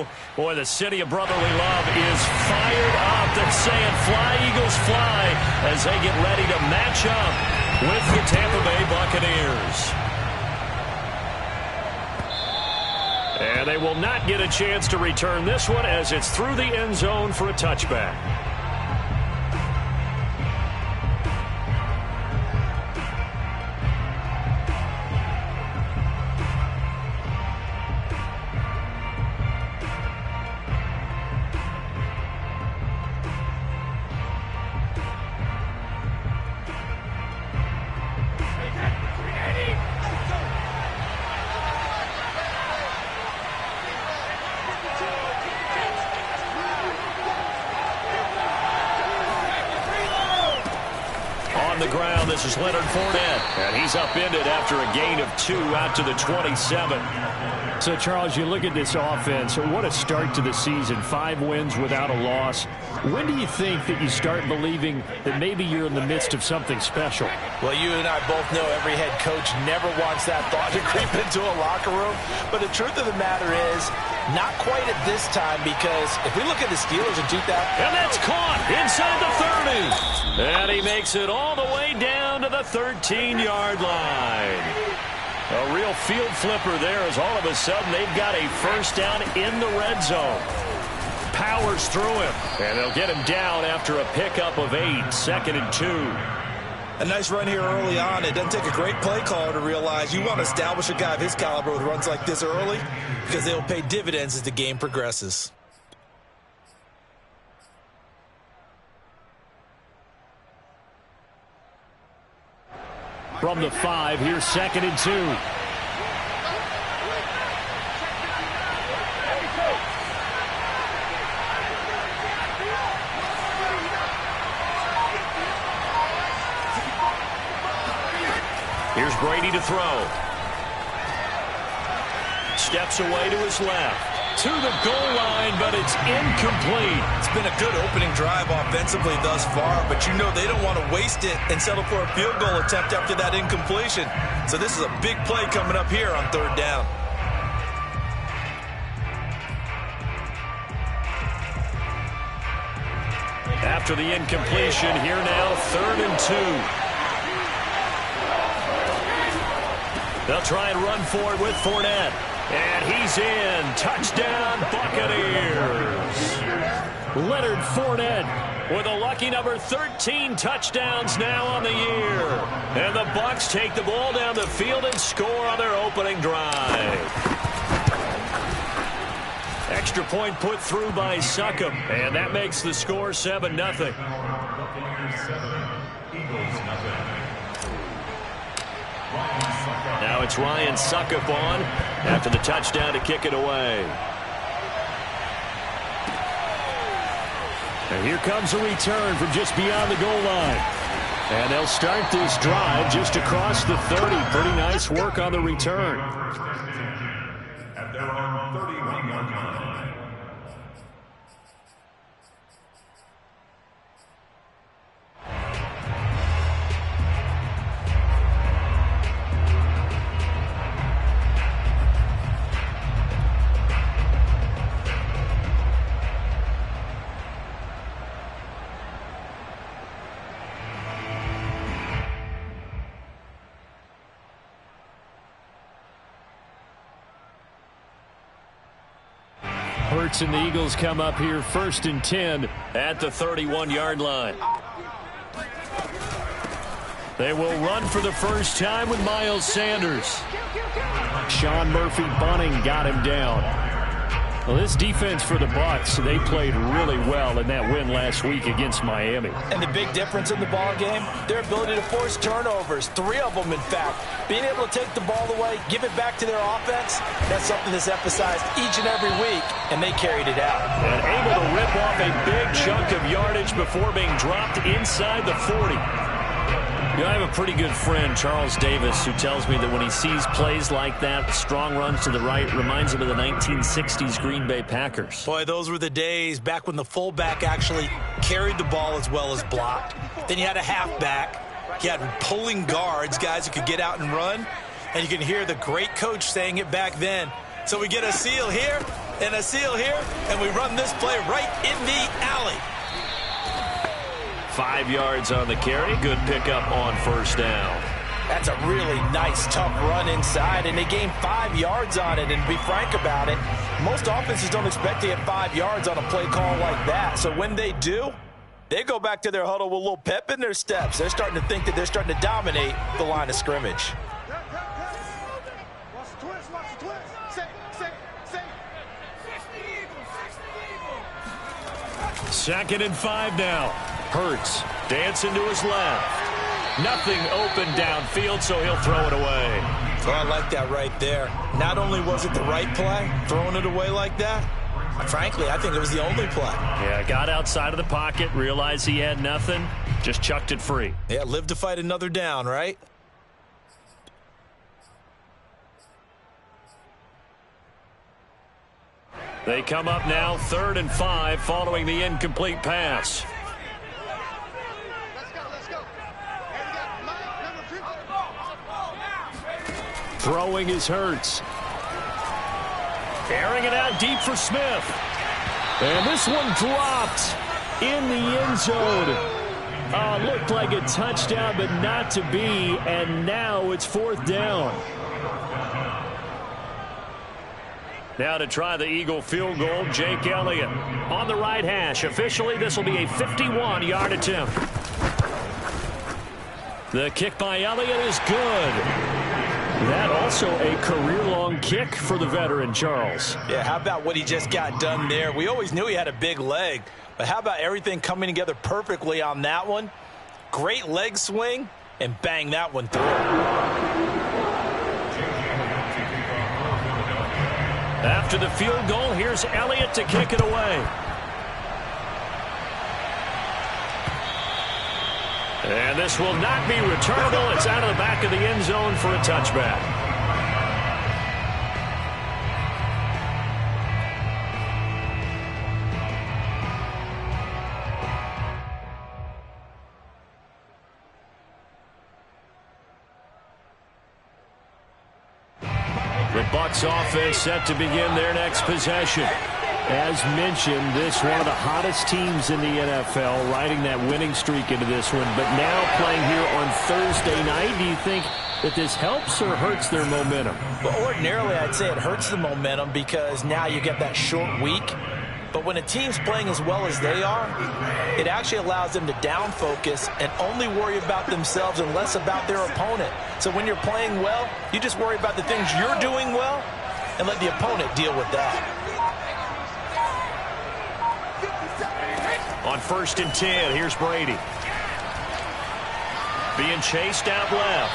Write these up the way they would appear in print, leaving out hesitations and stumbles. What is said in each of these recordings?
go. Boy, the city of brotherly love is fired up. They're saying fly, Eagles, fly, as they get ready to match up with the Tampa Bay Buccaneers. And they will not get a chance to return this one as it's through the end zone for a touchback. This is Leonard Fournette, and he's upended after a gain of 2 out to the 27. So, Charles, you look at this offense, what a start to the season. 5 wins without a loss. When do you think that you start believing that maybe you're in the midst of something special? Well, you and I both know every head coach never wants that thought to creep into a locker room. But the truth of the matter is, not quite at this time, because if we look at the Steelers in 2000... And that's caught inside the 30. And he makes it all the way down to the 13-yard line. A real field flipper there, as all of a sudden they've got a first down in the red zone. Powers through him, and they'll get him down after a pickup of 8, 2nd and 2. A nice run here early on. It doesn't take a great play caller to realize you want to establish a guy of his caliber with runs like this early, because they'll pay dividends as the game progresses. From the 5, here's 2nd and 2. Here's Brady to throw. Steps away to his left. To the goal line, but it's incomplete. It's been a good opening drive offensively thus far, but you know they don't want to waste it and settle for a field goal attempt after that incompletion. So this is a big play coming up here on 3rd down. After the incompletion, here now 3rd and 2. They'll try and run for it with Fournette. And he's in. Touchdown, Buccaneers. Leonard Fournette with a lucky number 13 touchdowns now on the year. And the Bucs take the ball down the field and score on their opening drive. Extra point put through by Succop. And that makes the score 7-0. Now it's Ryan Succop on after the touchdown to kick it away. And here comes a return from just beyond the goal line. And they'll start this drive just across the 30. Pretty nice work on the return. At their own 31-yard line. Hurts and the Eagles come up here 1st and 10 at the 31-yard line. They will run for the first time with Miles Sanders. Sean Murphy Bunting got him down. Well, this defense for the Bucs, they played really well in that win last week against Miami. And the big difference in the ball game, their ability to force turnovers, 3 of them in fact. Being able to take the ball away, give it back to their offense, that's something that's emphasized each and every week, and they carried it out. And able to rip off a big chunk of yardage before being dropped inside the 40. You know, I have a pretty good friend, Charles Davis, who tells me that when he sees plays like that, strong runs to the right, reminds him of the 1960s Green Bay Packers. Boy, those were the days back when the fullback actually carried the ball as well as blocked. Then you had a halfback. You had pulling guards, guys who could get out and run. And you can hear the great coach saying it back then. So we get a seal here. and a seal here, and we run this play right in the alley. 5 yards on the carry. Good pickup on first down. That's a really nice, tough run inside, and they gained 5 yards on it. And to be frank about it, most offenses don't expect to get 5 yards on a play call like that. So when they do, they go back to their huddle with a little pep in their steps. They're starting to think that they're starting to dominate the line of scrimmage. Second and 5 now. Hurts dancing to his left. Nothing open downfield, so he'll throw it away. Oh, I like that right there. Not only was it the right play, throwing it away like that, frankly, I think it was the only play. Yeah, got outside of the pocket, realized he had nothing, just chucked it free. Yeah, live to fight another down, right? They come up now 3rd and 5 following the incomplete pass. Throwing is Hurts. Airing it out deep for Smith. And this one dropped in the end zone. Looked like a touchdown, but not to be. And now it's 4th down. Now to try the Eagle field goal, Jake Elliott. On the right hash. Officially, this will be a 51-yard attempt. The kick by Elliott is good. That also a career-long kick for the veteran, Charles. Yeah, how about what he just got done there? We always knew he had a big leg, but how about everything coming together perfectly on that one? Great leg swing, and bang that one through. After the field goal, here's Elliott to kick it away. And this will not be returnable. It's out of the back of the end zone for a touchback. The Bucs offense set to begin their next possession. As mentioned, this one of the hottest teams in the NFL, riding that winning streak into this one, but now playing here on Thursday night. Do you think that this helps or hurts their momentum? Well, ordinarily, I'd say it hurts the momentum because now you get that short week. But when a team's playing as well as they are, it actually allows them to down focus and only worry about themselves and less about their opponent. So when you're playing well, you just worry about the things you're doing well and let the opponent deal with that. On 1st and 10, here's Brady. Being chased out left.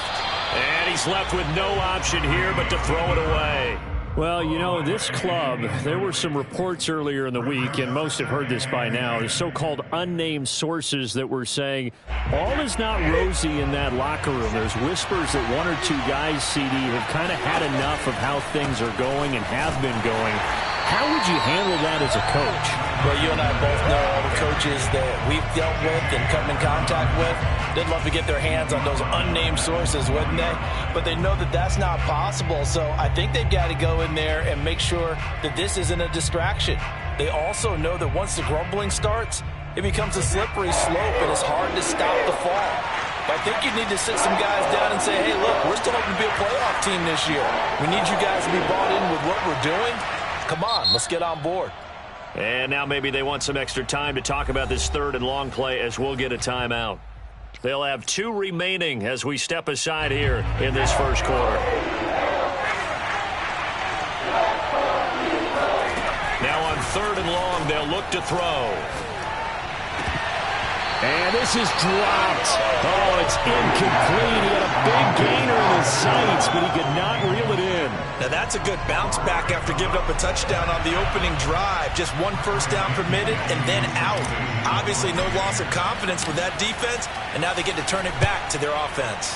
And he's left with no option here but to throw it away. Well, you know, this club, there were some reports earlier in the week, and most have heard this by now, the so-called unnamed sources that were saying all is not rosy in that locker room. There's whispers that 1 or 2 guys, CD, have kind of had enough of how things are going and have been going. How would you handle that as a coach? Well, you and I both know all the coaches that we've dealt with and come in contact with. They'd love to get their hands on those unnamed sources, wouldn't they? But they know that that's not possible. So I think they've got to go in there and make sure that this isn't a distraction. They also know that once the grumbling starts, it becomes a slippery slope and it's hard to stop the fall. But I think you need to sit some guys down and say, hey, look, we're still hoping to be a playoff team this year. We need you guys to be bought in with what we're doing. Come on, let's get on board. And now maybe they want some extra time to talk about this 3rd and long play as we'll get a timeout. They'll have 2 remaining as we step aside here in this first quarter. Now on 3rd and long, they'll look to throw. And this is dropped. Oh, it's incomplete. He had a big gainer in his sights, but he could not reel it in. Now that's a good bounce back after giving up a touchdown on the opening drive. Just 1 first down permitted and then out. Obviously no loss of confidence with that defense, and now they get to turn it back to their offense.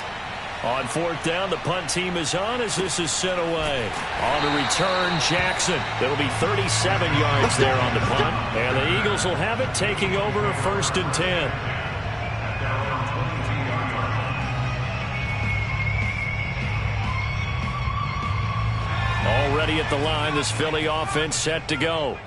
On 4th down, the punt team is on as this is sent away. On the return, Jackson. It'll be 37 yards there on the punt. And the Eagles will have it, taking over 1st and 10. ready at the line. This Philly offense set to go.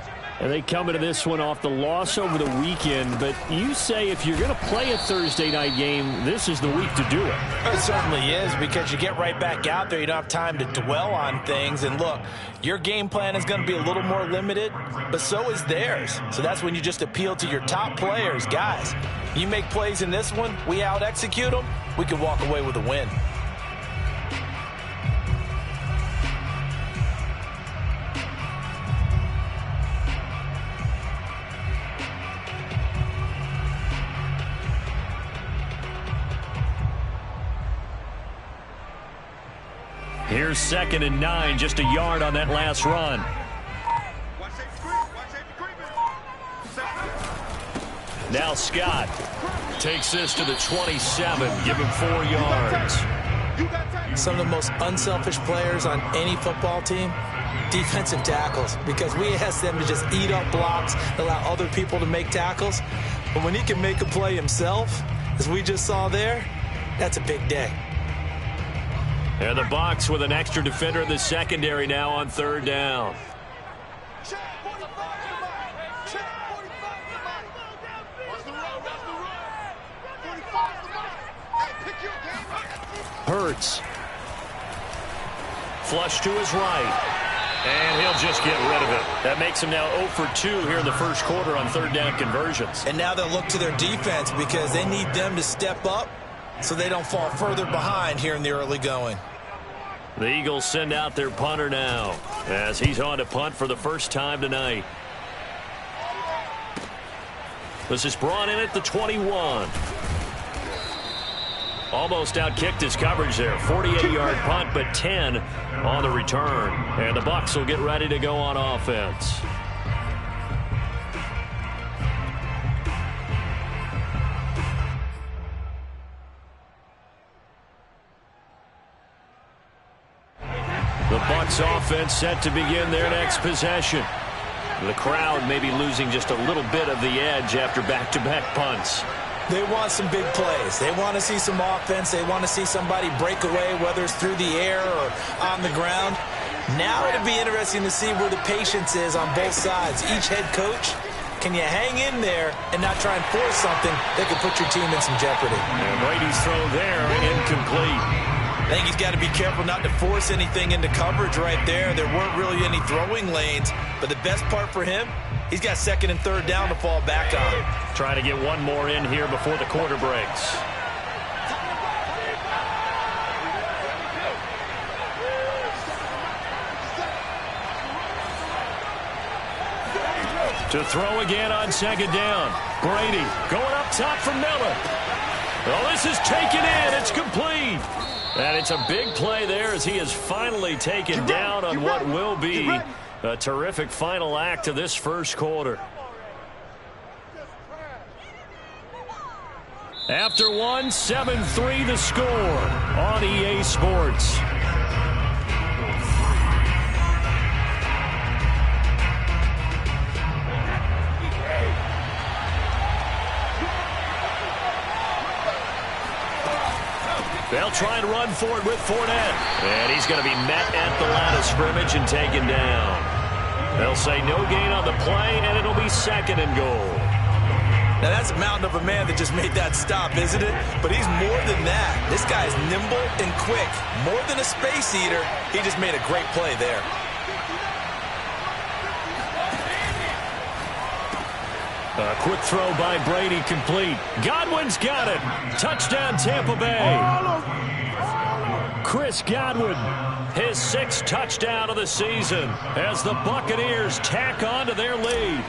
And they come into this one off the loss over the weekend, but you say if you're going to play a Thursday night game, this is the week to do it. It certainly is, because you get right back out there. You don't have time to dwell on things. And look, your game plan is going to be a little more limited, but so is theirs. So that's when you just appeal to your top players. Guys, you make plays in this one, we out-execute them, we can walk away with a win. Here's 2nd and 9, just a yard on that last run. Now Scott takes this to the 27, give him 4 yards. Some of the most unselfish players on any football team, defensive tackles, because we ask them to just eat up blocks, allow other people to make tackles. But when he can make a play himself, as we just saw there, that's a big day. And the Bucs with an extra defender in the secondary now on 3rd down. Hurts. Flush to his right. And he'll just get rid of it. That makes him now 0 for 2 here in the first quarter on 3rd down conversions. And now they'll look to their defense because they need them to step up so they don't fall further behind here in the early going. The Eagles send out their punter now as he's on to punt for the first time tonight. This is brought in at the 21. Almost outkicked his coverage there. 48-yard punt, but 10 on the return. And the Bucs will get ready to go on offense. The Bucs offense set to begin their next possession. The crowd may be losing just a little bit of the edge after back-to-back punts. They want some big plays. They want to see some offense. They want to see somebody break away, whether it's through the air or on the ground. Now it'll be interesting to see where the patience is on both sides. Each head coach, can you hang in there and not try and force something that could put your team in some jeopardy? And Brady's throw there, incomplete. I think he's got to be careful not to force anything into coverage right there. There weren't really any throwing lanes, but the best part for him, he's got 2nd and 3rd down to fall back on. Trying to get one more in here before the quarter breaks. To throw again on 2nd down. Brady going up top for Miller. Well, this is taken in. It's complete. And it's a big play there as he is finally taken down on what will be a terrific final act of this first quarter. After one, 7-3 the score on EA Sports. They'll try and run for it with Fournette. And he's going to be met at the line of scrimmage and taken down. They'll say no gain on the play, and it'll be 2nd and goal. Now, that's a mountain of a man that just made that stop, isn't it? But he's more than that. This guy is nimble and quick. More than a space eater, he just made a great play there. A quick throw by Brady complete. Godwin's got it. Touchdown Tampa Bay. Chris Godwin, his 6th touchdown of the season as the Buccaneers tack on to their lead.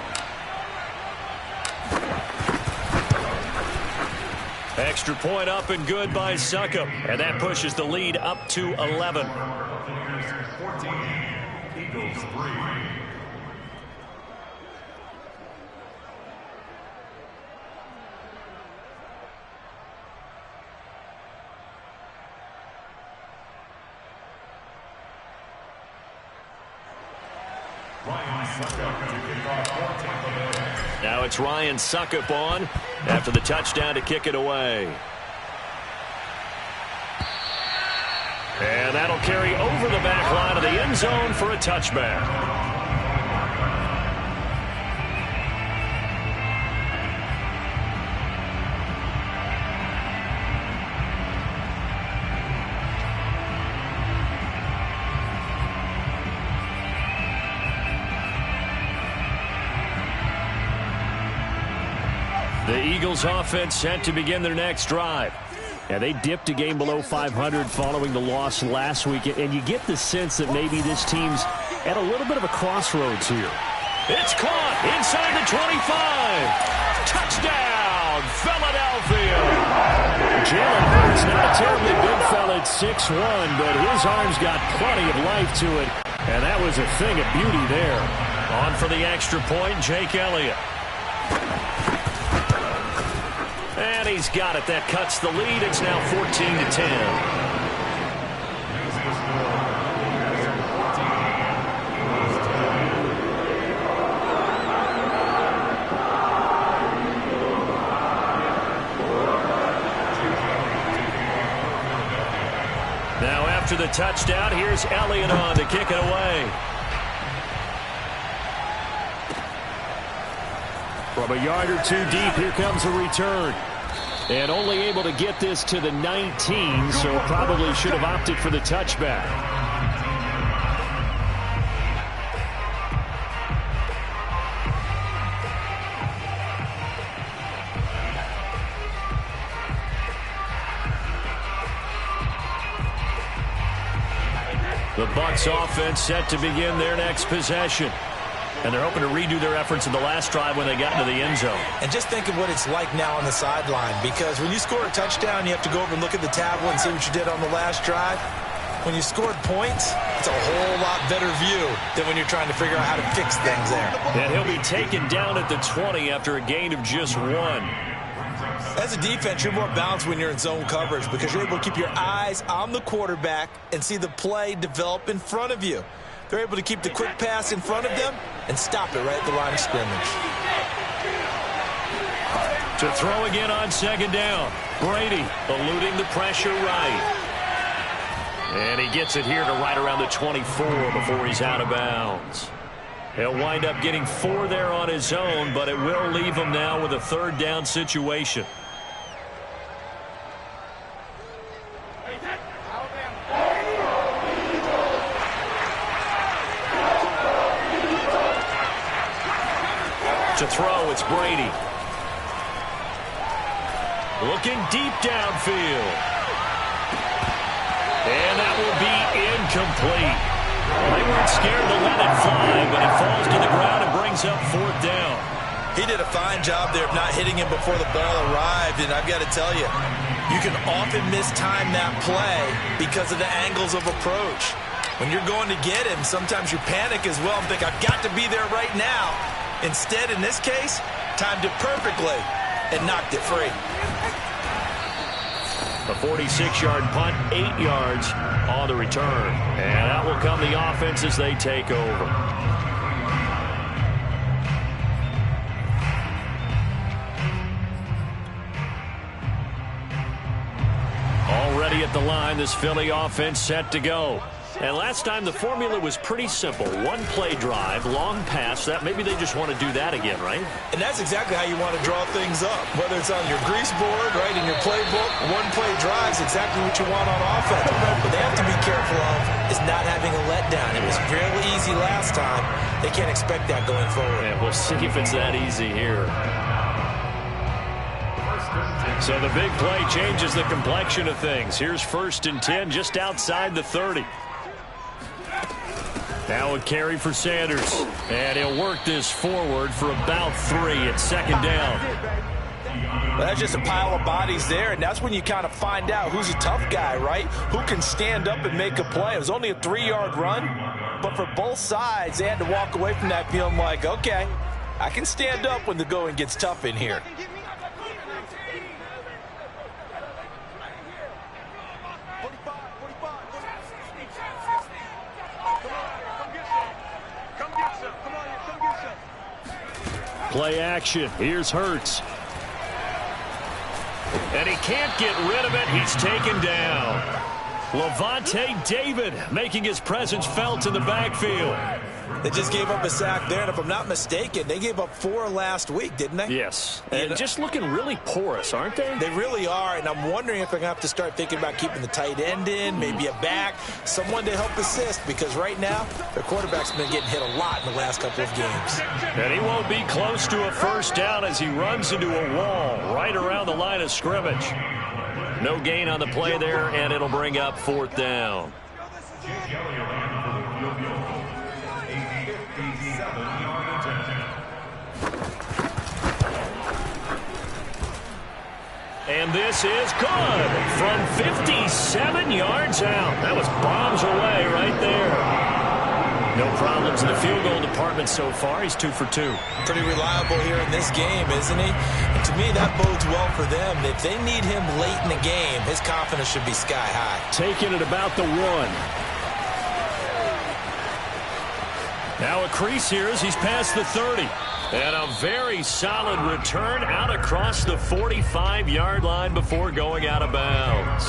Extra point up and good by Succop. And that pushes the lead up to 11. Eagles 3. Now it's Ryan Succop on after the touchdown to kick it away. And And that'll carry over the back line of the end zone for a touchback. The Eagles offense set to begin their next drive. Yeah, they dipped a game below 500 following the loss last week, and you get the sense that maybe this team's at a little bit of a crossroads here. It's caught inside the 25. Touchdown, Philadelphia. Jalen Hurts, not a terribly big fella at 6'1", but his arm's got plenty of life to it, and that was a thing of beauty there. On for the extra point, Jake Elliott. And he's got it. That cuts the lead. It's now 14-10. Now after the touchdown, here's Elliott on to kick it away. From a yard or two deep, here comes a return. And only able to get this to the 19, so probably should have opted for the touchback. The Bucs offense set to begin their next possession. And they're hoping to redo their efforts in the last drive when they got into the end zone. And just think of what it's like now on the sideline, because when you score a touchdown, you have to go over and look at the tablet and see what you did on the last drive. When you scored points, it's a whole lot better view than when you're trying to figure out how to fix things there. And he'll be taken down at the 20 after a gain of just 1. As a defense, you're more balanced when you're in zone coverage because you're able to keep your eyes on the quarterback and see the play develop in front of you. They're able to keep the quick pass in front of them and stop it right at the line of scrimmage. To throw again on second down. Brady eluding the pressure right. And he gets it here to right around the 24 before he's out of bounds. He'll wind up getting 4 there on his own, but it will leave him now with a third down situation. To throw, it's Brady. Looking deep downfield. And that will be incomplete. They weren't scared to let it fly, but it falls to the ground and brings up 4th down. He did a fine job there of not hitting him before the ball arrived, and I've got to tell you, you can often mistime that play because of the angles of approach. When you're going to get him, sometimes you panic as well and think, I've got to be there right now. Instead, in this case, timed it perfectly and knocked it free. A 46-yard punt, 8 yards on the return. And out will come the offense as they take over. Already at the line, this Philly offense set to go. And last time the formula was pretty simple. One play drive, long pass. That maybe they just want to do that again, right? And that's exactly how you want to draw things up. Whether it's on your grease board, right, in your playbook, one play drive is exactly what you want on offense. What they have to be careful of is not having a letdown. It was fairly easy last time. They can't expect that going forward. Yeah, we'll see if it's that easy here. So the big play changes the complexion of things. Here's 1st and 10 just outside the 30. Now a carry for Sanders. And he'll work this forward for about 3 at 2nd down. Well, that's just a pile of bodies there, and that's when you kind of find out who's a tough guy, right? Who can stand up and make a play. It was only a 3-yard run, but for both sides, they had to walk away from that feeling like, okay, I can stand up when the going gets tough in here. Play action. Here's Hurts. And he can't get rid of it. He's taken down. Levante David making his presence felt in the backfield. They just gave up a sack there, and if I'm not mistaken, they gave up 4 last week, didn't they? Yes, and just looking really porous, aren't they? They really are, and I'm wondering if they're going to have to start thinking about keeping the tight end in, maybe a back, someone to help assist, because right now, their quarterback's been getting hit a lot in the last couple of games. And he won't be close to a first down as he runs into a wall right around the line of scrimmage. No gain on the play there, and it'll bring up 4th down. And this is good from 57 yards out. That was bombs away right there. No problems in the field goal department so far. He's 2 for 2. Pretty reliable here in this game, isn't he? And to me, that bodes well for them. If they need him late in the game, his confidence should be sky high. Taking it about the 1. Now a crease here as he's past the 30. And a very solid return out across the 45-yard line before going out of bounds.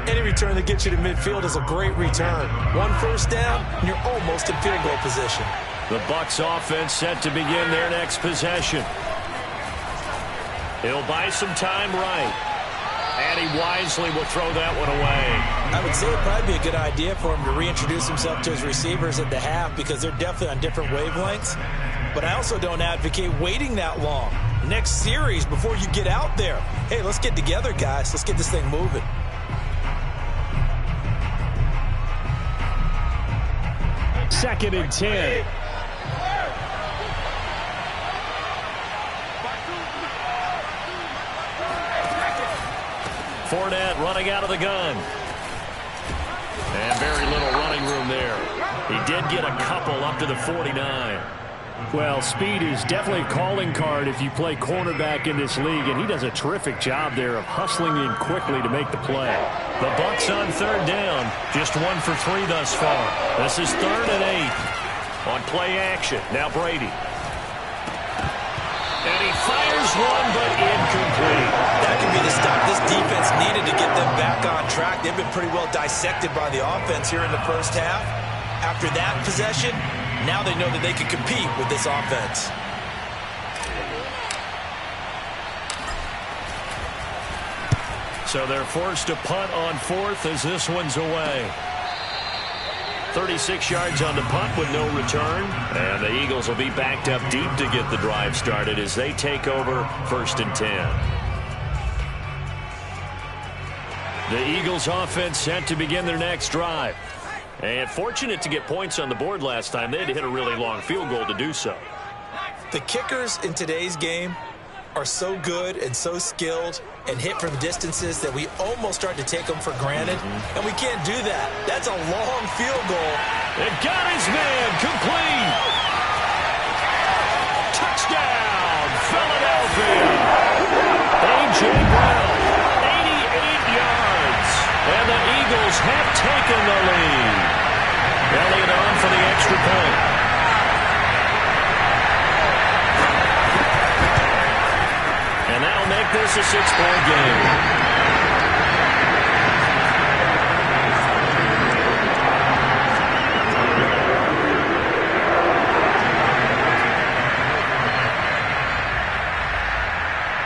Any return that gets you to midfield is a great return. 1 first down, and you're almost in field goal position. The Bucs offense set to begin their next possession. He'll buy some time right. And he wisely will throw that one away. I would say it'd probably be a good idea for him to reintroduce himself to his receivers at the half because they're definitely on different wavelengths. But I also don't advocate waiting that long. Next series before you get out there. Hey, let's get together, guys. Let's get this thing moving. Second and 10. Fournette running out of the gun. And very little running room there. He did get a couple up to the 49. Well, speed is definitely a calling card if you play cornerback in this league, and he does a terrific job there of hustling in quickly to make the play. The Bucs on 3rd down, just 1 for 3 thus far. This is 3rd and 8 on play action. Now Brady. And he fires one, but incomplete. That could be the stop this defense needed to get them back on track. They've been pretty well dissected by the offense here in the first half. After that possession, now they know that they can compete with this offense. So they're forced to punt on 4th as this one's away. 36 yards on the punt with no return. And the Eagles will be backed up deep to get the drive started as they take over 1st and 10. The Eagles offense set to begin their next drive. And fortunate to get points on the board last time. They had to hit a really long field goal to do so. The kickers in today's game are so good and so skilled and hit from distances that we almost start to take them for granted. And we can't do that. That's a long field goal. It got his man complete. Touchdown, Philadelphia. A.J. Brown, 88 yards. And the Eagles have taken the lead. Elliott on for the extra point. And that'll make this a 6-point game.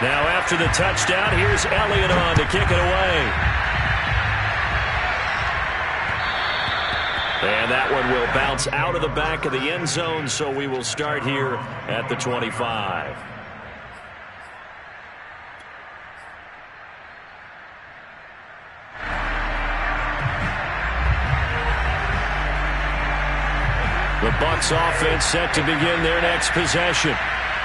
Now after the touchdown, here's Elliott on to kick it away. And that one will bounce out of the back of the end zone, so we will start here at the 25. The Bucs offense set to begin their next possession.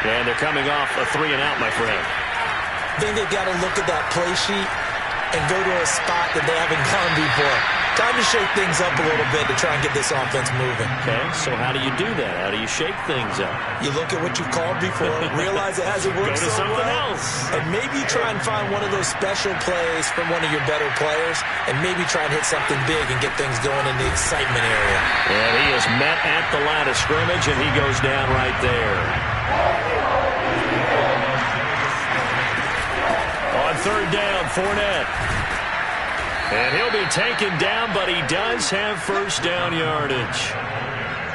And they're coming off a 3-and-out, my friend. I think they've got to look at that play sheet and go to a spot that they haven't gone before. Time to shake things up a little bit to try and get this offense moving. Okay, so how do you do that? How do you shake things up? You look at what you've called before, realize it hasn't worked Go to so something well, else. and maybe try and find one of those special plays from one of your better players, and maybe try and hit something big and get things going in the excitement area. And he is met at the line of scrimmage, and he goes down right there. On 3rd down, Fournette. And he'll be taken down, but he does have first down yardage.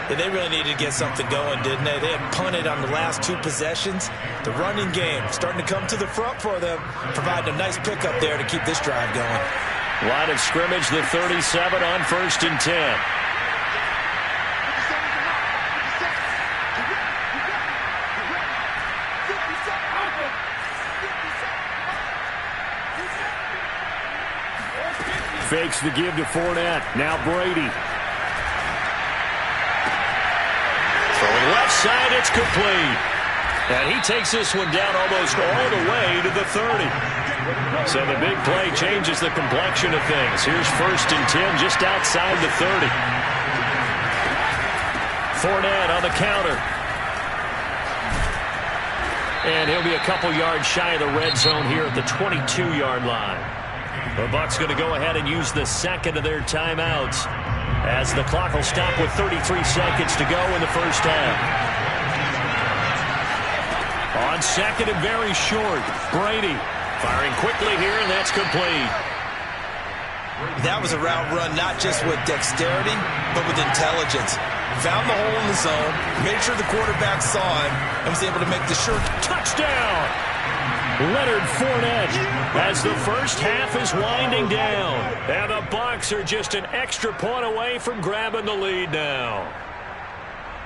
Yeah, they really needed to get something going, didn't they? They had punted on the last 2 possessions. The running game starting to come to the front for them, providing a nice pickup there to keep this drive going. Line of scrimmage, the 37 on 1st and 10. Fakes the give to Fournette. Now Brady. Throwing left side, it's complete. And he takes this one down almost all the way to the 30. So the big play changes the complexion of things. Here's 1st and 10 just outside the 30. Fournette on the counter. And he'll be a couple yards shy of the red zone here at the 22-yard line. The Bucs going to go ahead and use the second of their timeouts as the clock will stop with 33 seconds to go in the first half. On second and very short, Brady firing quickly here, and that's complete. That was a route run not just with dexterity, but with intelligence. Found the hole in the zone, made sure the quarterback saw him, and was able to make the sure touchdown. Leonard Fournette as the first half is winding down. And the Bucs are just an extra point away from grabbing the lead now.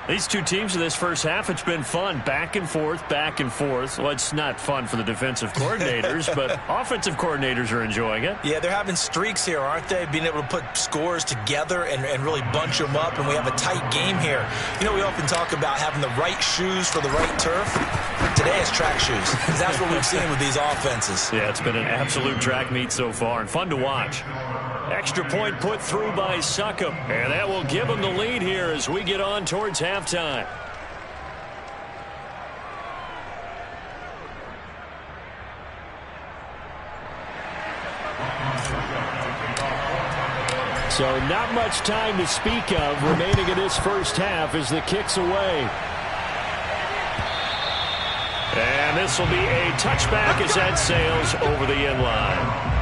These two teams in this first half, it's been fun. Back and forth, back and forth. Well, it's not fun for the defensive coordinators, but offensive coordinators are enjoying it. Yeah, they're having streaks here, aren't they? Being able to put scores together and really bunch them up, and we have a tight game here. You know, we often talk about having the right shoes for the right turf. Today it's track shoes, because that's what we've seen with these offenses. Yeah, it's been an absolute track meet so far, and fun to watch. Extra point put through by Succop, and that will give them the lead here as we get on towards halftime. So not much time to speak of remaining in this first half as the kick's away. And this will be a touchback as that sails over the end line.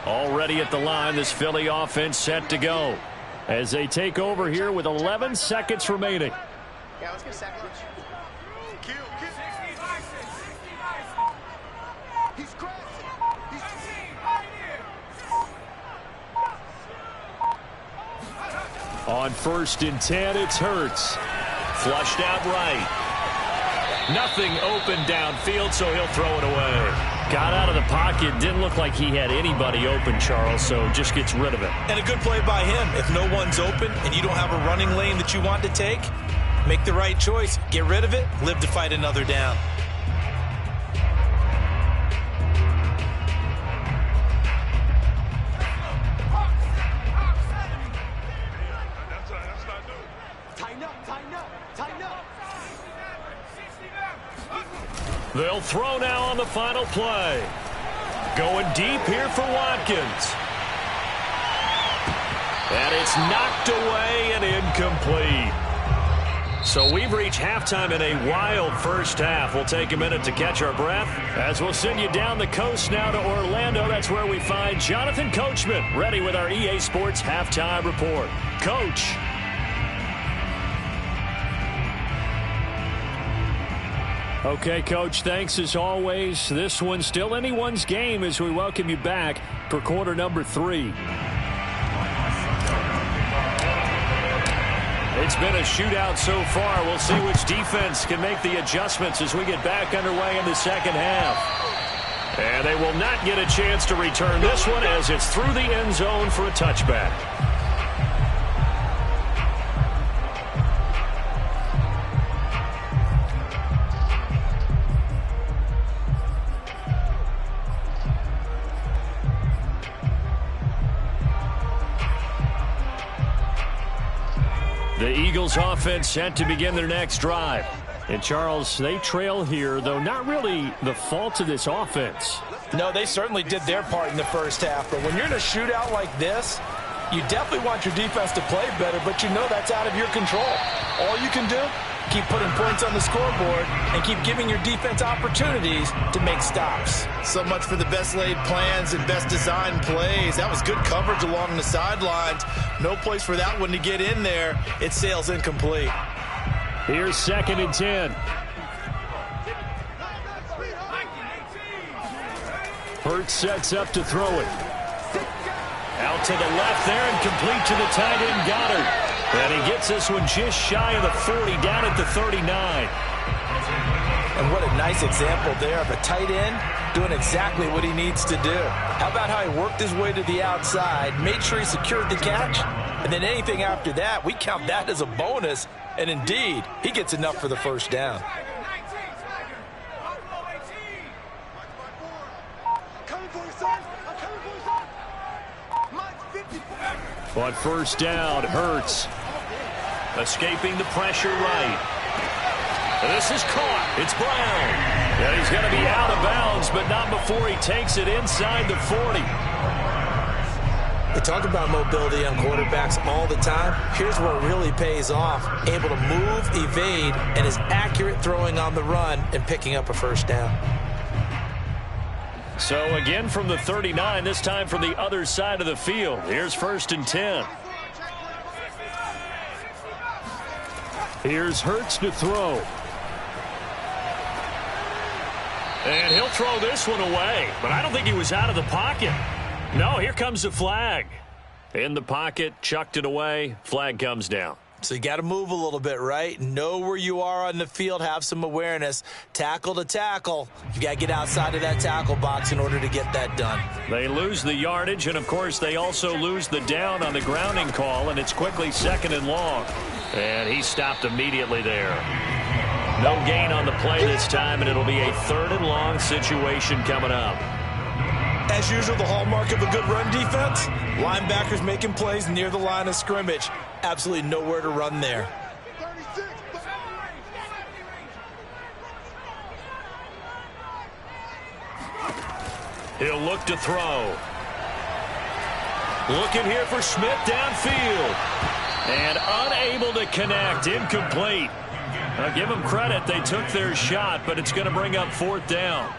Already at the line, this Philly offense set to go as they take over here with 11 seconds remaining. Yeah, let's get a second. He's crashing. On 1st and 10, it's Hurts. Flushed out right. Nothing open downfield, so he'll throw it away. Got out of the pocket. Didn't look like he had anybody open, Charles, so just gets rid of it. And a good play by him. If no one's open and you don't have a running lane that you want to take, make the right choice. Get rid of it. Live to fight another down. They'll throw now on the final play. Going deep here for Watkins. And it's knocked away and incomplete. So we've reached halftime in a wild first half. We'll take a minute to catch our breath as we'll send you down the coast now to Orlando. That's where we find Jonathan Coachman ready with our EA Sports Halftime Report. Coach. Okay, Coach, thanks as always. This one's still anyone's game as we welcome you back for quarter number 3. It's been a shootout so far. We'll see which defense can make the adjustments as we get back underway in the second half. And they will not get a chance to return this one as it's through the end zone for a touchback. The Eagles offense set to begin their next drive. And, Charles, they trail here, though not really the fault of this offense. No, they certainly did their part in the first half. But when you're in a shootout like this, you definitely want your defense to play better, but you know that's out of your control. All you can do, keep putting points on the scoreboard and keep giving your defense opportunities to make stops. So much for the best laid plans and best designed plays. That was good coverage along the sidelines. No place for that one to get in there. It sails incomplete. Here's 2nd and 10. Hurts sets up to throw it. Out to the left there and complete to the tight end, Gator. And he gets this one just shy of the 40, down at the 39. And what a nice example there of a tight end doing exactly what he needs to do. How about how he worked his way to the outside, made sure he secured the catch, and then anything after that, we count that as a bonus. And indeed, he gets enough for the first down. On first down, Hurts. Escaping the pressure right. And this is caught. It's Brown. And he's going to be out of bounds, but not before he takes it inside the 40. We talk about mobility on quarterbacks all the time. Here's where it really pays off. Able to move, evade, and is accurate throwing on the run and picking up a first down. So again from the 39, this time from the other side of the field. Here's 1st and 10. Here's Hurts to throw. And he'll throw this one away. But I don't think he was out of the pocket. No, here comes the flag. In the pocket, chucked it away, flag comes down. So you got to move a little bit, right? Know where you are on the field, have some awareness. Tackle to tackle. You got to get outside of that tackle box in order to get that done. They lose the yardage, and of course they also lose the down on the grounding call, and it's quickly 2nd and long. And he stopped immediately there. No gain on the play this time, and it'll be a 3rd and long situation coming up. As usual, the hallmark of a good run defense, linebackers making plays near the line of scrimmage. Absolutely nowhere to run there. He'll look to throw. Looking here for Smith downfield. And unable to connect, incomplete. I'll give them credit, they took their shot, but it's going to bring up 4th down.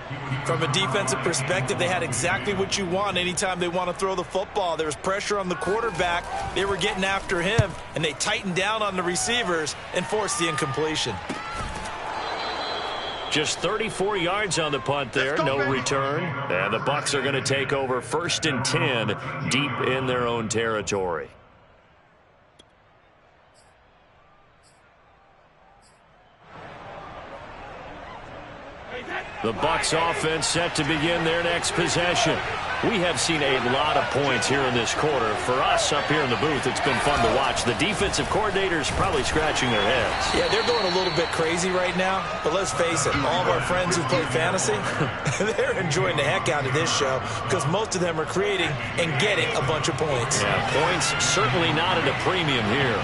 From a defensive perspective, they had exactly what you want anytime they want to throw the football. There was pressure on the quarterback. They were getting after him, and they tightened down on the receivers and forced the incompletion. Just 34 yards on the punt there, no return. And the Bucs are going to take over 1st and 10 deep in their own territory. The Bucs offense set to begin their next possession. We have seen a lot of points here in this quarter. For us up here in the booth, it's been fun to watch. The defensive coordinators probably scratching their heads. Yeah, they're going a little bit crazy right now. But let's face it, all of our friends who play fantasy, they're enjoying the heck out of this show because most of them are creating and getting a bunch of points. Yeah, points certainly not at a premium here.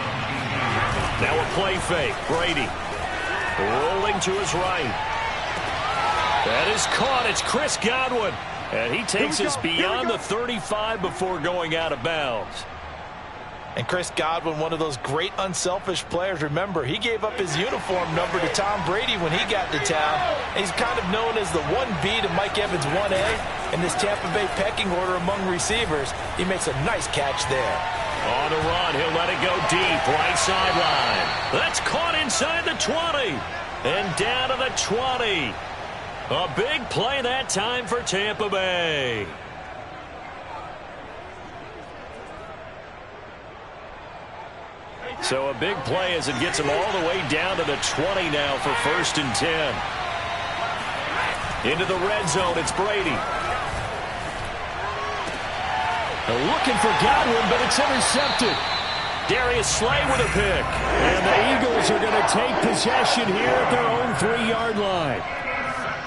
Now a play fake. Brady rolling to his right. That is caught. It's Chris Godwin. And he takes us beyond the 35 before going out of bounds. And Chris Godwin, one of those great unselfish players. Remember, he gave up his uniform number to Tom Brady when he got to town. And he's kind of known as the 1B to Mike Evans' 1A in this Tampa Bay pecking order among receivers. He makes a nice catch there. On the run, he'll let it go deep, right sideline. That's caught inside the 20. And down to the 20. A big play that time for Tampa Bay. So a big play as it gets them all the way down to the 20 now for 1st and 10. Into the red zone, it's Brady. Looking for Godwin, but it's intercepted. Darius Slay with a pick. And the Eagles are going to take possession here at their own 3-yard line.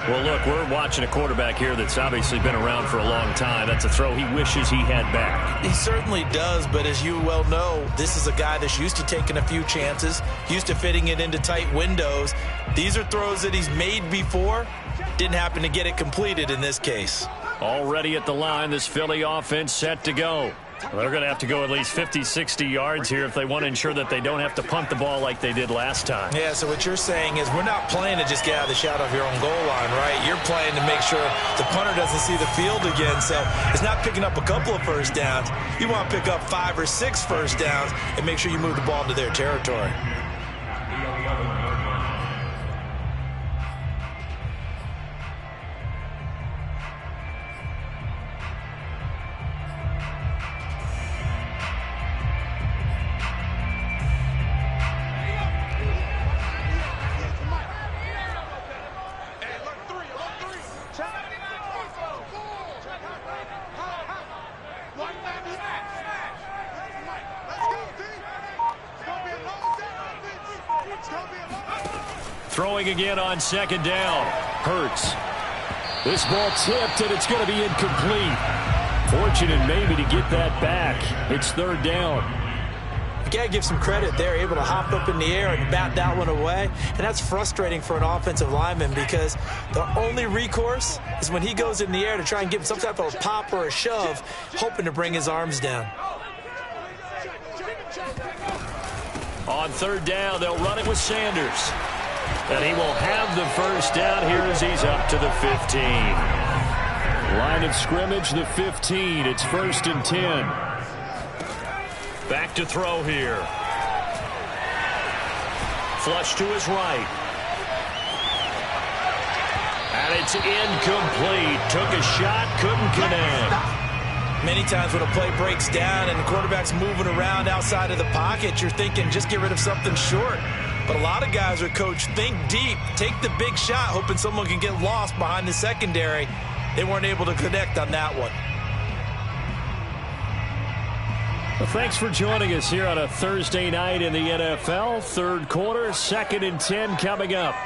Well, look, we're watching a quarterback here that's obviously been around for a long time. That's a throw he wishes he had back. He certainly does, but as you well know, this is a guy that's used to taking a few chances, used to fitting it into tight windows. These are throws that he's made before. Didn't happen to get it completed in this case. Already at the line, this Philly offense set to go. They're going to have to go at least 50, 60 yards here if they want to ensure that they don't have to punt the ball like they did last time. Yeah, so what you're saying is we're not playing to just get out of the shadow of your own goal line, right? You're playing to make sure the punter doesn't see the field again. So it's not picking up a couple of first downs. You want to pick up 5 or 6 first downs and make sure you move the ball into their territory. Throwing again on second down. Hurts. This ball tipped, and it's going to be incomplete. Fortunate maybe to get that back. It's third down. You got to give some credit there, able to hop up in the air and bat that one away. And that's frustrating for an offensive lineman because the only recourse is when he goes in the air to try and give some type of a pop or a shove, hoping to bring his arms down. On third down, they'll run it with Sanders. And he will have the first down here as he's up to the 15. Line of scrimmage, the 15. It's 1st and 10. Back to throw here. Flush to his right. And it's incomplete. Took a shot, couldn't connect. Many times when a play breaks down and the quarterback's moving around outside of the pocket, you're thinking just get rid of something short. But a lot of guys are coached, think deep, take the big shot, hoping someone can get lost behind the secondary. They weren't able to connect on that one. Well, thanks for joining us here on a Thursday night in the NFL. Third quarter, 2nd and 10 coming up.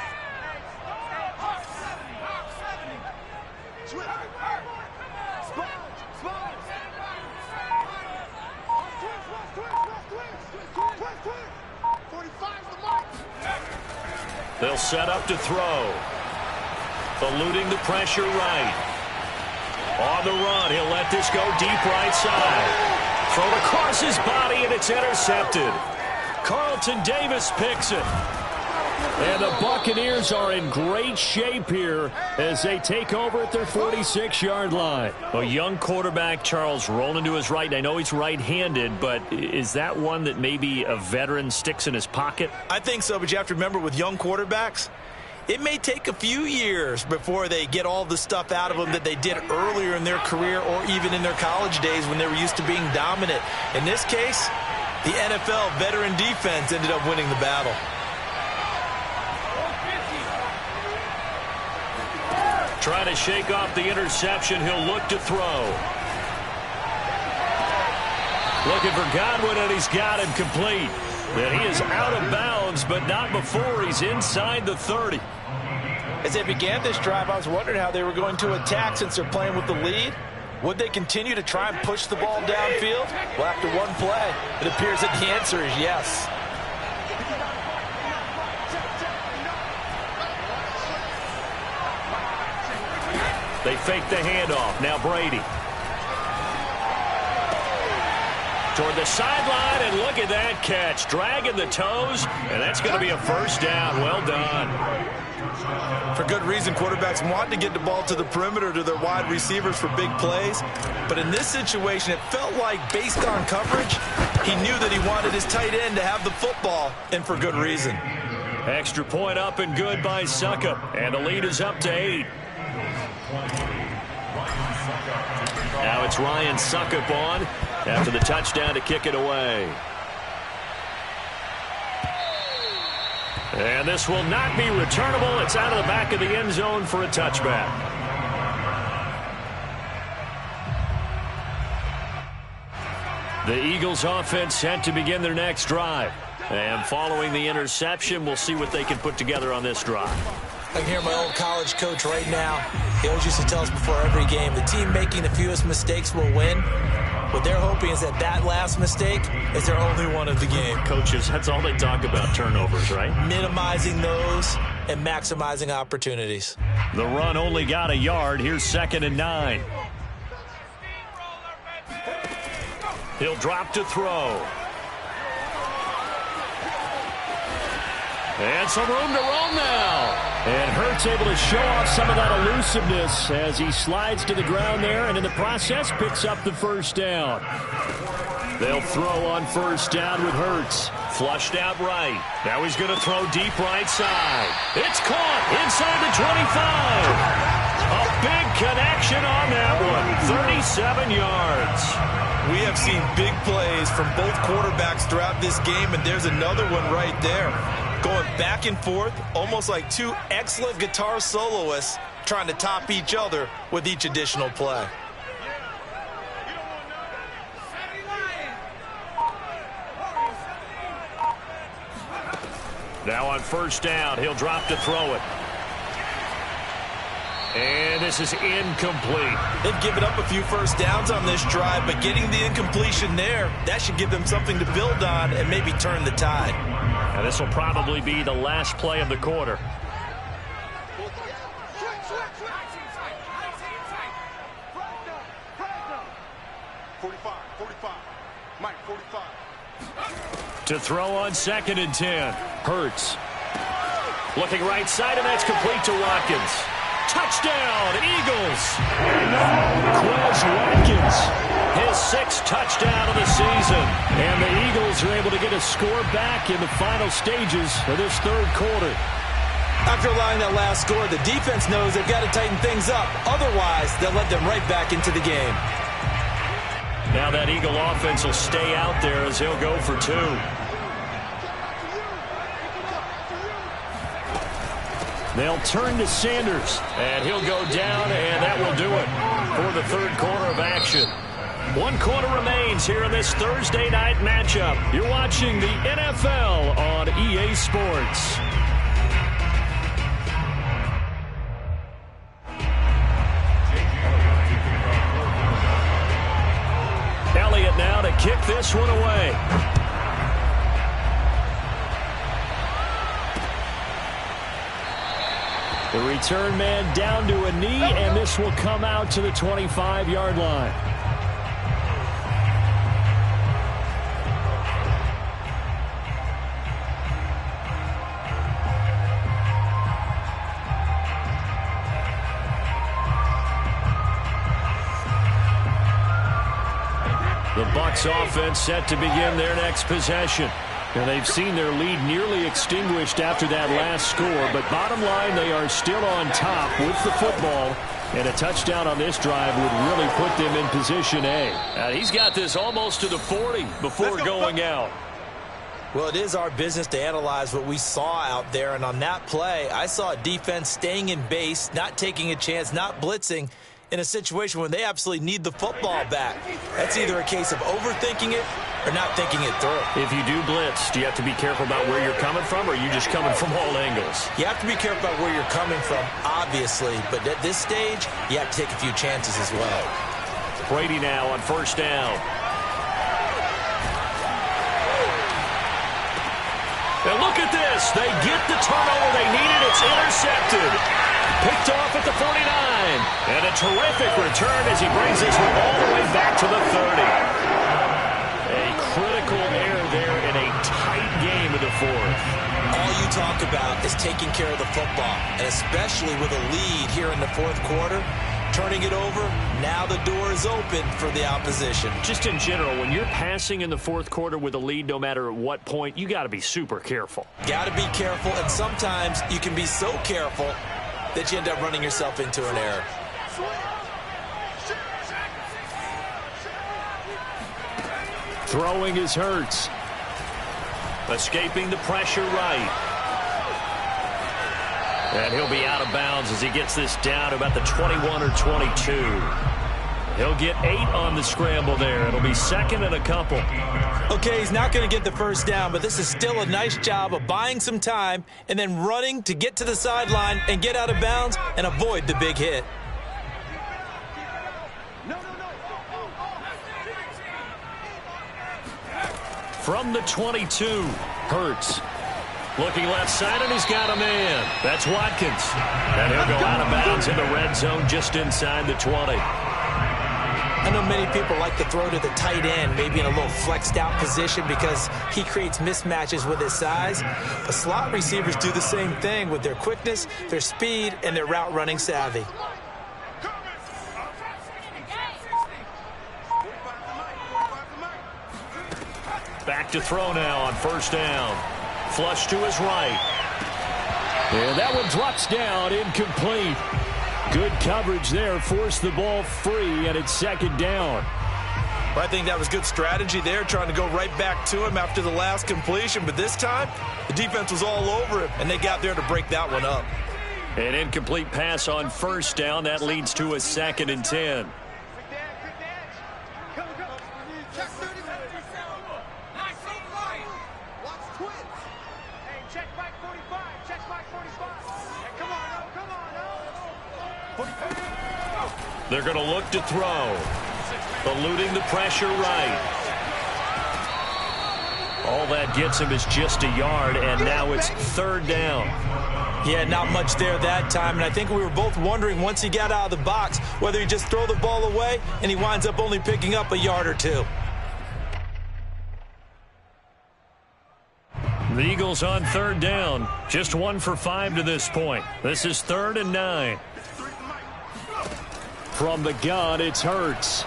They'll set up to throw. Eluding the pressure right. On the run, he'll let this go deep right side. Thrown across his body, and it's intercepted. Carlton Davis picks it. And the Buccaneers are in great shape here as they take over at their 46-yard line. A young quarterback, Charles, rolling to his right. I know he's right-handed, but is that one that maybe a veteran sticks in his pocket? I think so, but you have to remember with young quarterbacks, it may take a few years before they get all the stuff out of them that they did earlier in their career or even in their college days when they were used to being dominant. In this case, the NFL veteran defense ended up winning the battle. Trying to shake off the interception. He'll look to throw. Looking for Godwin, and he's got him complete. And he is out of bounds, but not before he's inside the 30. As they began this drive, I was wondering how they were going to attack since they're playing with the lead. Would they continue to try and push the ball downfield? Well, after one play, it appears that the answer is yes. They fake the handoff. Now Brady. Toward the sideline, and look at that catch. Dragging the toes, and that's going to be a first down. Well done. For good reason, quarterbacks want to get the ball to the perimeter to their wide receivers for big plays. But in this situation, it felt like based on coverage, he knew that he wanted his tight end to have the football, and for good reason. Extra point up and good by Suckup, and the lead is up to 8. Now it's Ryan Suckup on after the touchdown to kick it away. And this will not be returnable. It's out of the back of the end zone for a touchback. The Eagles offense set to begin their next drive. And following the interception, we'll see what they can put together on this drive. I can hear my old college coach right now. He always used to tell us before every game, the team making the fewest mistakes will win. What they're hoping is that last mistake is their only one of the game. Coaches, that's all they talk about, turnovers, right? Minimizing those and maximizing opportunities. The run only got a yard. Here's 2nd and 9. He'll drop to throw. And some room to roam now. And Hurts able to show off some of that elusiveness as he slides to the ground there, and in the process picks up the first down. They'll throw on first down with Hurts. Flushed out right. Now he's going to throw deep right side. It's caught inside the 25. A big connection on that one. 37 yards. We have seen big plays from both quarterbacks throughout this game, and there's another one right there. Going back and forth, almost like two excellent guitar soloists trying to top each other with each additional play. Now on first down, he'll drop to throw it. And this is incomplete. They've given up a few first downs on this drive, but getting the incompletion there, that should give them something to build on and maybe turn the tide. And this will probably be the last play of the quarter. To throw on 2nd and 10. Hurts. Looking right side, and that's complete to Watkins. Touchdown, Eagles. Quez Watkins, his 6th touchdown of the season. And the Eagles are able to get a score back in the final stages of this 3rd quarter. After allowing that last score, the defense knows they've got to tighten things up. Otherwise, they'll let them right back into the game. Now that Eagle offense will stay out there as he'll go for 2. They'll turn to Sanders, and he'll go down, and that will do it for the 3rd quarter of action. 1 quarter remains here in this Thursday night matchup. You're watching the NFL on EA Sports. Elliott now to kick this one away. The return man down to a knee, and this will come out to the 25-yard line. The Bucs offense set to begin their next possession. And they've seen their lead nearly extinguished after that last score. But bottom line, they are still on top with the football. And a touchdown on this drive would really put them in position A. He's got this almost to the 40 before going out. Well, it is our business to analyze what we saw out there. And on that play, I saw a defense staying in base, not taking a chance, not blitzing, in a situation when they absolutely need the football back. That's either a case of overthinking it or not thinking it through. If you do blitz, do you have to be careful about where you're coming from, or are you just coming from all angles? You have to be careful about where you're coming from, obviously, but at this stage, you have to take a few chances as well. Brady now on first down. And look at this. They get the turnover they needed. It's intercepted. Picked off at the 49. And a terrific return as he brings this one all the way back to the 30. A critical error there in a tight game in the 4th. All you talk about is taking care of the football, and especially with a lead here in the 4th quarter, turning it over, now the door is open for the opposition. Just in general, when you're passing in the 4th quarter with a lead, no matter at what point, you got to be super careful. Got to be careful, and sometimes you can be so careful that you end up running yourself into an error. Throwing is Hurts. Escaping the pressure right. And he'll be out of bounds as he gets this down to about the 21 or 22. He'll get 8 on the scramble there. It'll be second and a couple. Okay, he's not going to get the first down, but this is still a nice job of buying some time and then running to get to the sideline and get out of bounds and avoid the big hit. From the 22, Hurts. Looking left side, and he's got a man. That's Watkins. And he'll go out of bounds in the red zone just inside the 20. I know many people like to throw to the tight end, maybe in a little flexed out position because he creates mismatches with his size. But slot receivers do the same thing with their quickness, their speed, and their route running savvy. Back to throw now on first down. Flush to his right. And that one drops down, incomplete. Good coverage there, forced the ball free, and it's second down. I think that was good strategy there, trying to go right back to him after the last completion. But this time, the defense was all over him, and they got there to break that one up. An incomplete pass on first down. That leads to a second and 10. They're going to look to throw. Eluding the pressure right. All that gets him is just a yard, and now it's third down. Yeah, not much there that time, and I think we were both wondering once he got out of the box whether he just throw the ball away and he winds up only picking up a yard or two. The Eagles on third down. Just 1 for 5 to this point. This is 3rd and 9. From the gun, it's Hurts.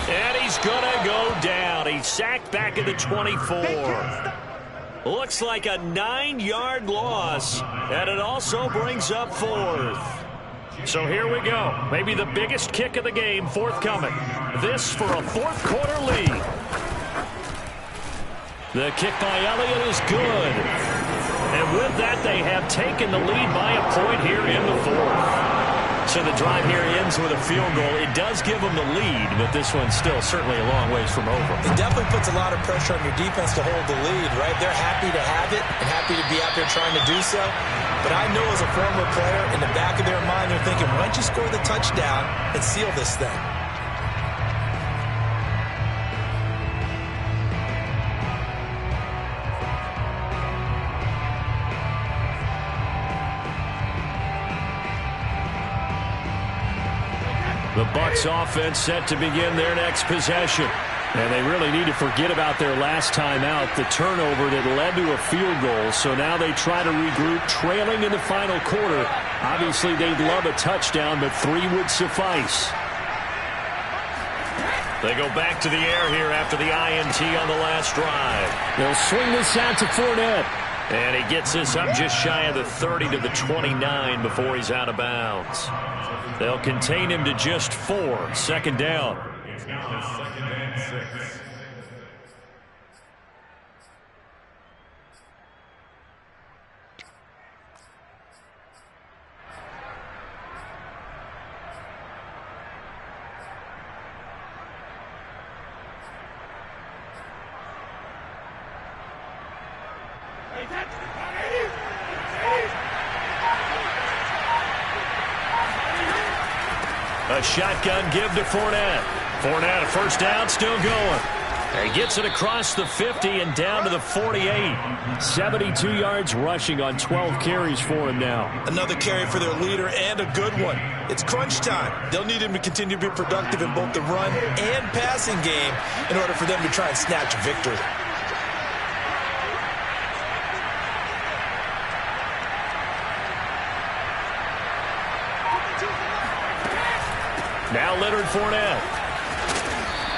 And he's going to go down. He's sacked back at the 24. Looks like a 9-yard loss, and it also brings up 4th. So here we go. Maybe the biggest kick of the game forthcoming. This for a 4th quarter lead. The kick by Elliott is good. And with that, they have taken the lead by a point here in the 4th. So the drive here ends with a field goal. It does give them the lead, but this one's still certainly a long ways from over. It definitely puts a lot of pressure on your defense to hold the lead, right? They're happy to have it and happy to be out there trying to do so. But I know as a former player, in the back of their mind, they're thinking, why don't you score the touchdown and seal this thing? The Bucs offense set to begin their next possession. And they really need to forget about their last time out, the turnover that led to a field goal. So now they try to regroup, trailing in the final quarter. Obviously, they'd love a touchdown, but 3 would suffice. They go back to the air here after the INT on the last drive. They'll swing this out to Fournette. And he gets this up just shy of the 30 to the 29 before he's out of bounds. They'll contain him to just 4. Second down. It's now 2nd and 6. A shotgun give to Fournette. Fournette, a first down, still going. He gets it across the 50 and down to the 48. 72 yards rushing on 12 carries for him now. Another carry for their leader and a good one. It's crunch time. They'll need him to continue to be productive in both the run and passing game in order for them to try and snatch a victory. Now Leonard Fournette.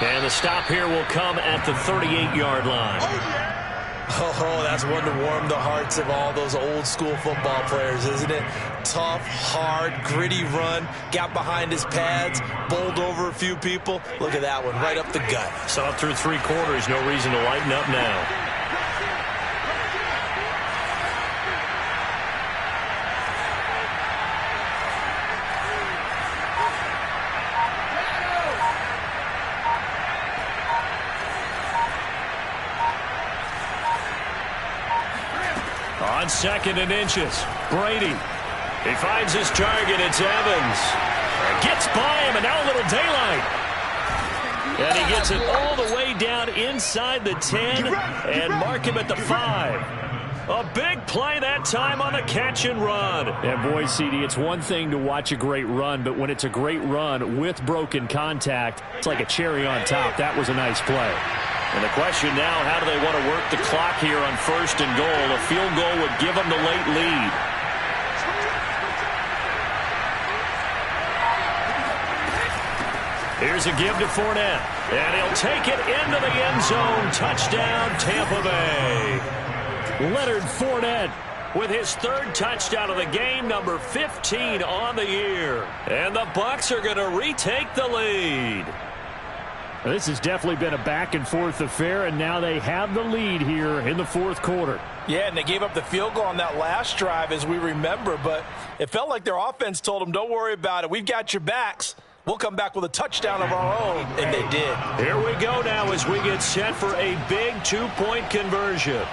And the stop here will come at the 38-yard line. Oh, that's one to warm the hearts of all those old school football players, isn't it? Tough, hard, gritty run. Got behind his pads, bowled over a few people. Look at that one, right up the gut. Saw it through 3 quarters. No reason to lighten up now. On 2nd and inches, Brady. He finds his target. It's Evans. Gets by him, and now a little daylight. And he gets it all the way down inside the 10 and mark him at the 5. A big play that time on the catch and run. And boy, CD, it's one thing to watch a great run, but when it's a great run with broken contact, it's like a cherry on top. That was a nice play. And the question now, how do they want to work the clock here on 1st and goal? A field goal would give them the late lead. Here's a give to Fournette, and he'll take it into the end zone. Touchdown, Tampa Bay. Leonard Fournette with his 3rd touchdown of the game, number 15 on the year. And the Bucs are going to retake the lead. This has definitely been a back-and-forth affair, and now they have the lead here in the 4th quarter. Yeah, and they gave up the field goal on that last drive, as we remember, but it felt like their offense told them, don't worry about it. We've got your backs. We'll come back with a touchdown of our own, and they did. Here we go now as we get set for a big 2-point conversion.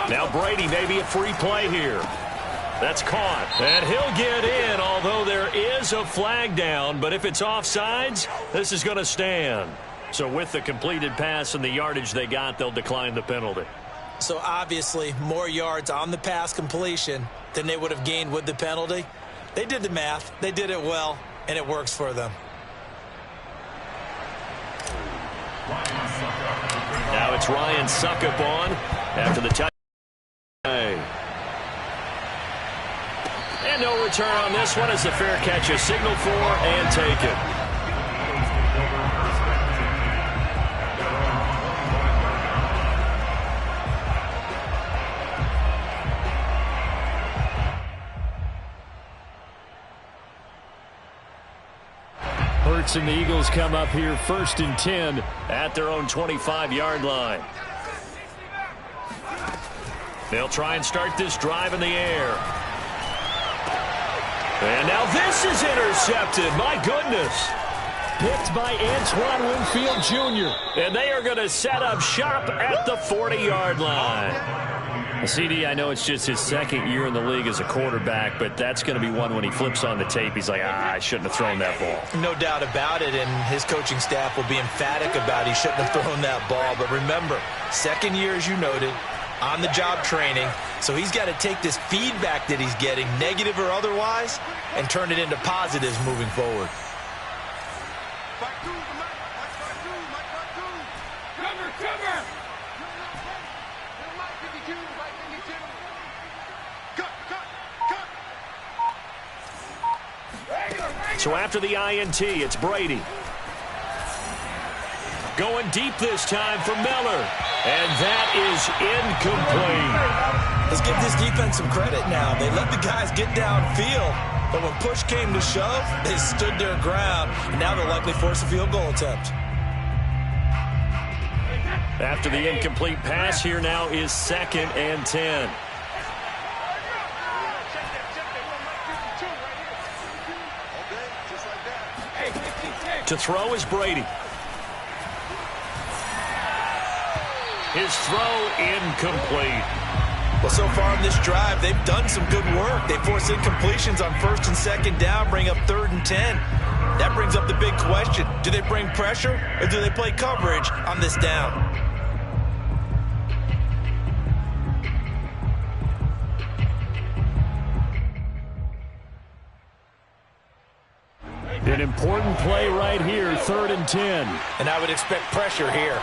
Now Brady, maybe a free play here. That's caught. And he'll get in, although there is a flag down. But if it's offsides, this is going to stand. So with the completed pass and the yardage they got, they'll decline the penalty. So obviously, more yards on the pass completion than they would have gained with the penalty. They did the math. They did it well, and it works for them. Now it's Ryan Suckup on after the touchdown. And no return on this one as the fair catch is signaled for and taken. Hurts and the Eagles come up here 1st and 10 at their own 25-yard line. They'll try and start this drive in the air. And now this is intercepted. My goodness. Picked by Antoine Winfield Jr. And they are going to set up shop at the 40-yard line. CD, I know it's just his 2nd year in the league as a quarterback, but that's going to be one when he flips on the tape. He's like, I shouldn't have thrown that ball. No doubt about it, and his coaching staff will be emphatic about he shouldn't have thrown that ball. But remember, 2nd year, as you noted, on-the-job training. So he's got to take this feedback that he's getting, negative or otherwise, and turn it into positives moving forward. So after the INT, it's Brady. Going deep this time for Miller. And that is incomplete. Let's give this defense some credit now. They let the guys get downfield, but when push came to shove, they stood their ground, and now they'll likely force a field goal attempt. After the incomplete pass, here now is 2nd and 10. To throw is Brady. His throw incomplete. Well, so far in this drive, they've done some good work. They force incompletions on 1st and 2nd down, bring up 3rd and 10. That brings up the big question. Do they bring pressure or do they play coverage on this down? An important play right here, 3rd and 10. And I would expect pressure here.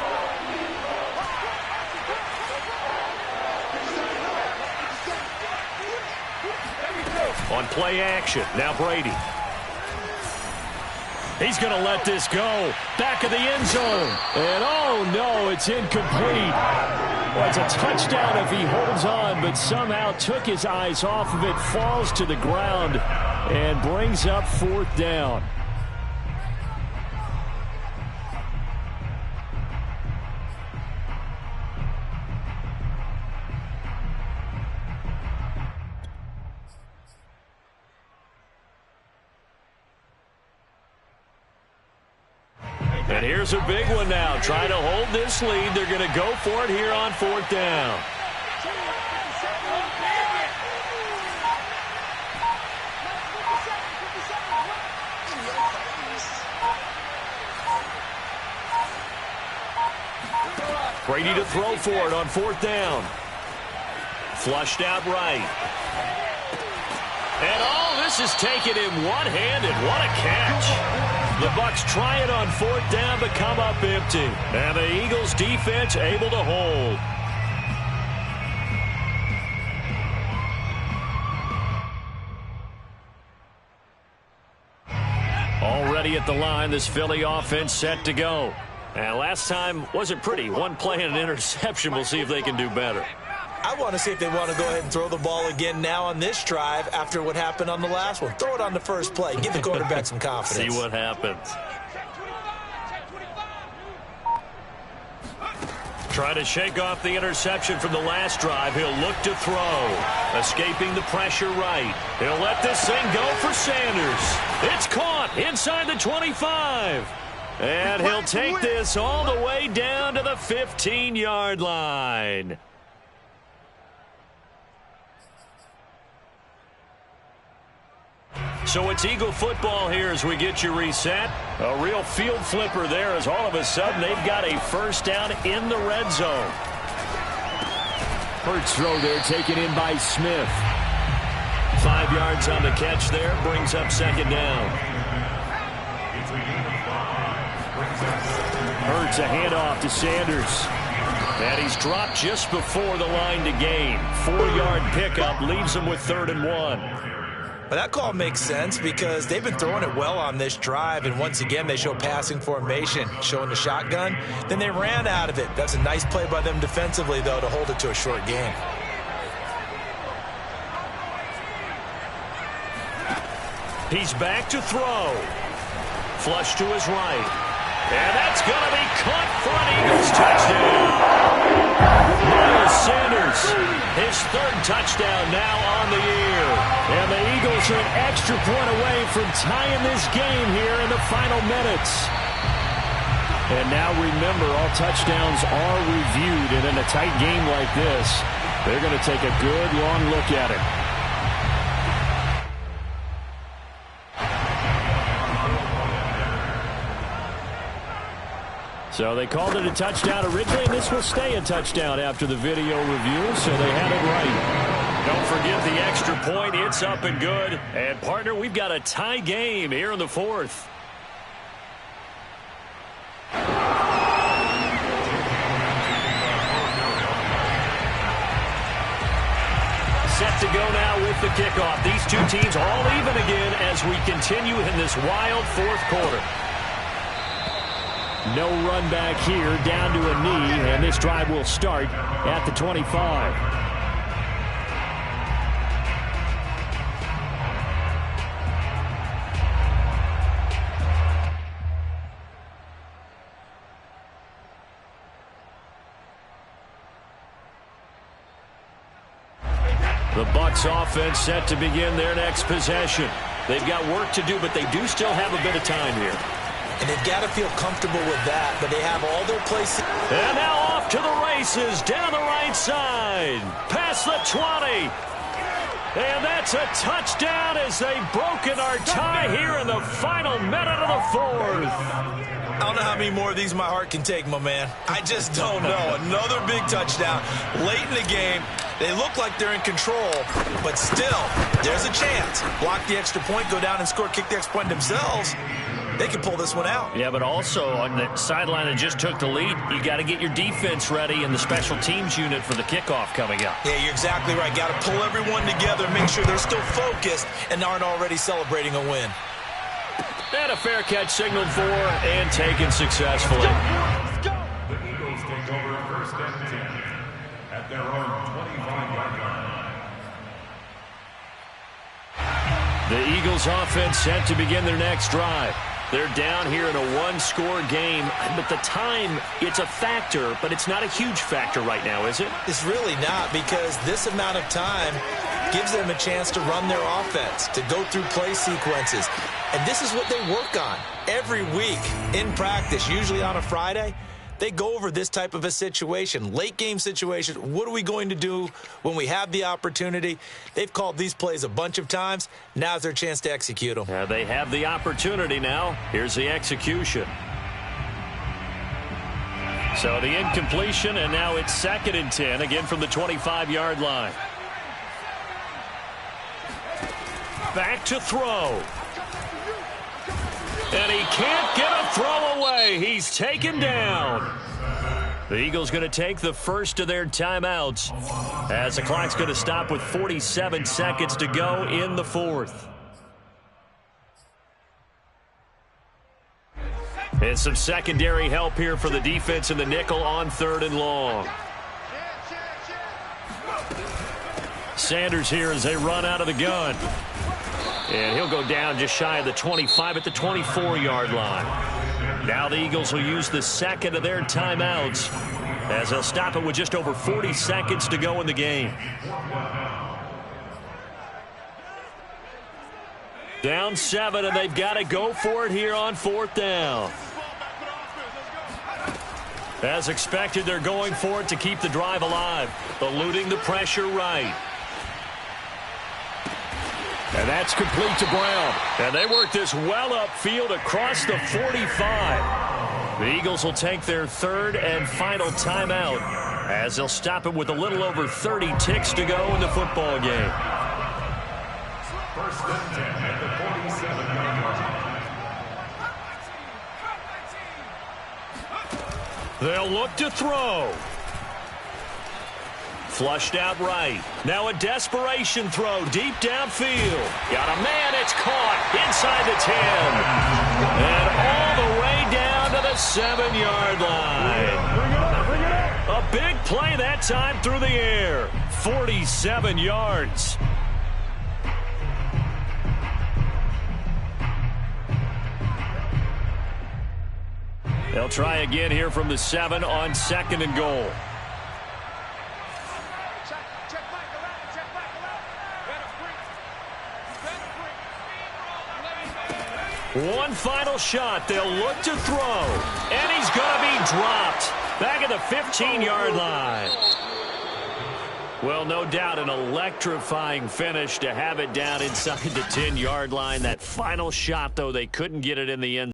On play action, now Brady. He's going to let this go. Back of the end zone. And oh no, it's incomplete. Well, it's a touchdown if he holds on, but somehow took his eyes off of it, falls to the ground, and brings up 4th down. And here's a big one now. Trying to hold this lead. They're going to go for it here on 4th down. Brady to throw for it on 4th down. Flushed out right. And all this is taken in one-handed. What a catch. The Bucs try it on 4th down but come up empty. And the Eagles defense able to hold. Already at the line, this Philly offense set to go. And last time wasn't pretty. One play and an interception. We'll see if they can do better. I want to see if they want to go ahead and throw the ball again now on this drive after what happened on the last one. Throw it on the first play. Give the quarterback some confidence. See what happens. Try to shake off the interception from the last drive. He'll look to throw. Escaping the pressure right. He'll let this thing go for Sanders. It's caught inside the 25. And he'll take this all the way down to the 15-yard line. So it's Eagle football here as we get you reset. A real field flipper there as all of a sudden they've got a first down in the red zone. Hurts throw there taken in by Smith. 5 yards on the catch there. Brings up 2nd down. Hurts a handoff to Sanders. And he's dropped just before the line to gain. 4-yard pickup leaves him with 3rd and 1. But that call makes sense because they've been throwing it well on this drive, and once again they show passing formation, showing the shotgun. Then they ran out of it. That's a nice play by them defensively, though, to hold it to a short game. He's back to throw. Flush to his right. And that's going to be caught for an Eagles touchdown. Miles Sanders, his 3rd touchdown now on the year. And the Eagles are an extra point away from tying this game here in the final minutes. And now remember, all touchdowns are reviewed, and in a tight game like this, they're going to take a good long look at it. So they called it a touchdown originally, and this will stay a touchdown after the video review, so they had it right. Don't forget the extra point. It's up and good. And, partner, we've got a tie game here in the 4th. Set to go now with the kickoff. These two teams all even again as we continue in this wild 4th quarter. No run back here, down to a knee, and this drive will start at the 25. The Bucs offense set to begin their next possession. They've got work to do, but they do still have a bit of time here. And they've got to feel comfortable with that, but they have all their places. And now off to the races, down the right side, past the 20. And that's a touchdown as they've broken our tie here in the final minute of the 4th. I don't know how many more of these my heart can take, my man. I just don't know. Another big touchdown late in the game. They look like they're in control, but still, there's a chance. Block the extra point, go down and score, kick the extra point themselves. They can pull this one out. Yeah, but also on the sideline that just took the lead, you got to get your defense ready and the special teams unit for the kickoff coming up. Yeah, you're exactly right. Got to pull everyone together, make sure they're still focused and aren't already celebrating a win. And a fair catch signaled for and taken successfully. Let's go. The Eagles take over 1st and 10 at their own 25-yard line. The Eagles offense set to begin their next drive. They're down here in a one-score game, but the time, it's a factor, but it's not a huge factor right now, is it? It's really not, because this amount of time, gives them a chance to run their offense, to go through play sequences. And this is what they work on every week in practice, usually on a Friday. They go over this type of a situation, late game situation. What are we going to do when we have the opportunity? They've called these plays a bunch of times. Now's their chance to execute them. Yeah, they have the opportunity now. Here's the execution. So the incompletion, and now it's 2nd and 10, again from the 25-yard line. Back to throw. And he can't get a throw away. He's taken down. The Eagles going to take the first of their timeouts as the clock's going to stop with 47 seconds to go in the 4th. And some secondary help here for the defense in the nickel on 3rd and long. Sanders here as they run out of the gun. And he'll go down just shy of the 25 at the 24-yard line. Now the Eagles will use the 2nd of their timeouts as they'll stop it with just over 40 seconds to go in the game. Down 7, and they've got to go for it here on 4th down. As expected, they're going for it to keep the drive alive, eluding the pressure right. And that's complete to Brown. And they work this well upfield across the 45. The Eagles will take their 3rd and final timeout as they'll stop it with a little over 30 ticks to go in the football game. 1st and 10 at the 47-yard line. They'll look to throw. Flushed out right. Now a desperation throw deep downfield. Got a man. It's caught inside the 10. And all the way down to the 7-yard line. A big play that time through the air. 47 yards. They'll try again here from the 7 on 2nd and goal. One final shot. They'll look to throw. And he's going to be dropped. Back at the 15-yard line. Well, no doubt an electrifying finish to have it down inside the 10-yard line. That final shot, though, they couldn't get it in the end.